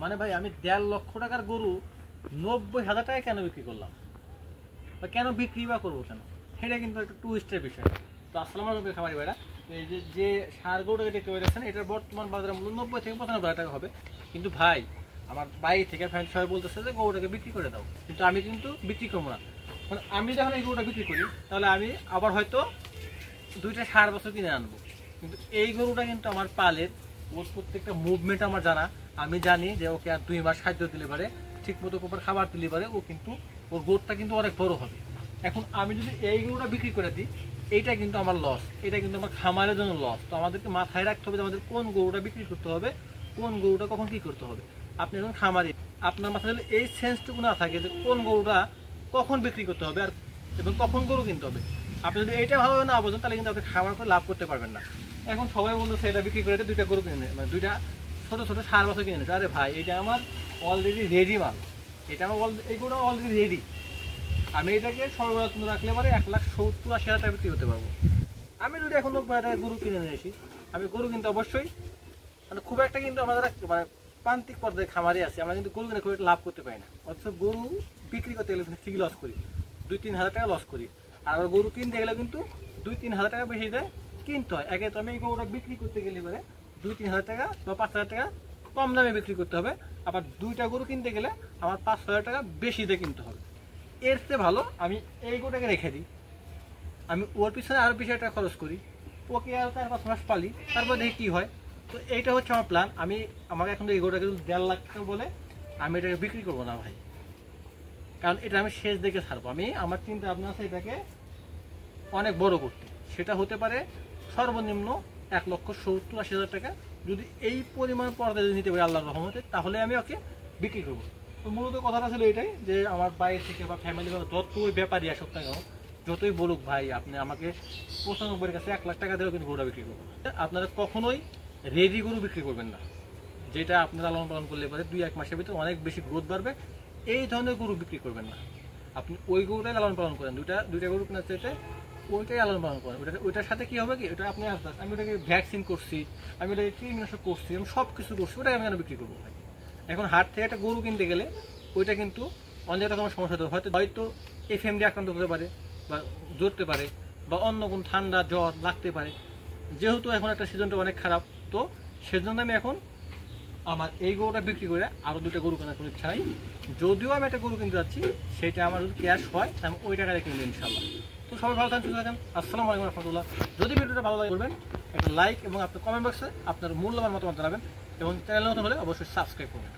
মানে ভাই আমি 1.5 লক্ষ টাকার গরু 90,000 টাকায় কেন বিক্রি করলাম, বা কেন বিক্রি বা করবো কেন, এটা কিন্তু একটা টুইস্টের বিষয়। তো আসসালামু আলাইকুম খামারি ভাইরা, এই যে ষাঁড় গরুটাকে দেখতে পাচ্ছেন এটার বর্তমান বাজারের মূল্য 90 থেকে 95,000 টাকা হবে। কিন্তু ভাই আমার বাইরে থেকে ফ্যান সবাই বলতেছে যে গরুটাকে বিক্রি করে দাও, কিন্তু আমি কিন্তু বিক্রি করবো না। মানে আমি যখন এই গরুটা বিক্রি করি তাহলে আমি আবার হয়তো 2টা ষাঁড় বছর কিনে আনবো, কিন্তু এই গরুটা কিন্তু আমার পালের, ওর প্রত্যেকটা মুভমেন্ট আমার জানা। আমি জানি যে ওকে আর 2 মাস খাদ্য দিলে পারে, ঠিক মতো প্রপার খাবার দিলে পারে, ও কিন্তু ওর গোটটা কিন্তু অনেক বড় হবে। এখন আমি যদি এই গরুটা বিক্রি করে দিই, এইটা কিন্তু আমার লস, এটা কিন্তু আমার খামারের জন্য লস। তো আমাদেরকে মাথায় রাখতে হবে যে আমাদের কোন গরুটা বিক্রি করতে হবে, কোন গরুটা কখন কি করতে হবে। আপনি যখন খামারি, আপনার মাথায় যদি এই সেন্সটুকু না থাকে যে কোন গরুটা কখন বিক্রি করতে হবে আর এবং কখন গরু কিনতে হবে, আপনি যদি এইটা ভালোভাবে না বোঝেন তাহলে কিন্তু আপনি খামার করে লাভ করতে পারবেন না। এখন সবাই বলতেছে এটা বিক্রি করে 2টা গরু কিনে, মানে 2টা ছোট ছোট ষাঁড় বছর কিনে নিচ্ছে। আরে ভাই এটা আমার অলরেডি রেডি মাল, এটা আমার এই গরুটা অলরেডি রেডি। আমি এটাকে সর্বরাত্ম রাখলে পরে 1,70,000-80,000 টাকা বিক্রি করতে পারবো। আমি যদি এখন 90,000 টাকা গরু কিনে নিয়ে আসি, আমি গরু কিন্তু অবশ্যই মানে খুব একটা কিন্তু আমাদের মানে প্রান্তিক পর্যায়ে খামারে আছে, আমরা কিন্তু গরু কিনে খুব একটা লাভ করতে পারি না। অথচ গরু বিক্রি করতে গেলে ঠিকই লস করি, 2-3 হাজার টাকা লস করি। আর গরু কিনতে গেলে কিন্তু 2-3 হাজার টাকা বেশি দেয় কিনতে হয়। একে তো আমি এই গরুটা বিক্রি করতে গেলে পরে 2-3 হাজার টাকা বা 5,000 টাকা কম দামে বিক্রি করতে হবে। আবার 2টা গরু কিনতে গেলে আমার 5,000 টাকা বেশি দিয়ে কিনতে হবে। এর চেয়ে ভালো আমি এই গরুটাকে রেখে দিই, আমি ওর পিছনে আরও বেশি টাকা খরচ করি, ওকে আর 4-5 মাস পালি, তারপর দেখি কী হয়। তো এইটা হচ্ছে আমার প্ল্যান। আমাকে এখন এই গরুটাকে 1.5 লাখ টাকা বলে আমি এটাকে বিক্রি করবো না ভাই, কারণ এটা আমি শেষ দেখে ছাড়বো। আমার চিন্তা ভাবনা আছে এটাকে অনেক বড় করতে, সেটা হতে পারে সর্বনিম্ন 1,70,000-80,000 টাকা। যদি এই পরিমাণ পর্দা নিতে পারি আল্লাহর রহমতে, তাহলে আমি ওকে বিক্রি করবো। তো মূলত কথাটা ছিল এটাই যে আমার বাইরে থেকে বা ফ্যামিলি বা যতই ব্যাপারই আসুক না কেন, যতই বলুক ভাই আপনি আমাকে 95-এর কাছে 1 লাখ টাকা দিলেও কিন্তু গরুটা বিক্রি করবো। আপনারা কখনোই রেডি গরু বিক্রি করবেন না, যেটা আপনারা লালন পালন করলে পরে 2-1 মাসের ভিতরে অনেক বেশি গ্রোথ বাড়বে, এই ধরনের গরু বিক্রি করবেন না। আপনি ওই গরুটাই লালন পালন করেন, দুইটা গরু কেনার চাইতে ওইটাই লালন পালন করেন। ওইটার সাথে কি হবে কি, ওটা আপনি আসবেন আমি ওটাকে ভ্যাকসিন করছি, আমি ওটাকে কীটনাশক করছি, আমি সব কিছু করছি, ওটাকে আমি কেন বিক্রি করবো ভাই। এখন হাট থেকে একটা গরু কিনতে গেলে ওইটা কিন্তু অনেক রকমের সমস্যা হতে হয়তো হয়তো FMD আক্রান্ত হতে পারে বা জ্বরতে পারে বা অন্য কোনো ঠান্ডা জ্বর লাগতে পারে। যেহেতু এখন একটা সিজনটা অনেক খারাপ, তো সেজন্য আমি এখন আমার এই গরুটা বিক্রি করে আরও 2টা গরু কেনার কোনো ইচ্ছা নাই। যদিও আমি একটা গরু কিনতে যাচ্ছি, সেটা আমার যদি ক্যাশ হয় আমি ওই টাকাটা কিনবো ইনশাল্লাহ। তো সবাই ভালো থাকেন, সুস্থ থাকেন। আসসালামু আলাইকুম রহমতুল্লাহ। যদি ভিডিওটা ভালো লাগে করবেন একটা লাইক এবং আপনার কমেন্ট বক্সে আপনার মূল্যবান মতামত জানাবেন এবং চ্যানেল নতুন হলে অবশ্যই সাবস্ক্রাইব করবেন।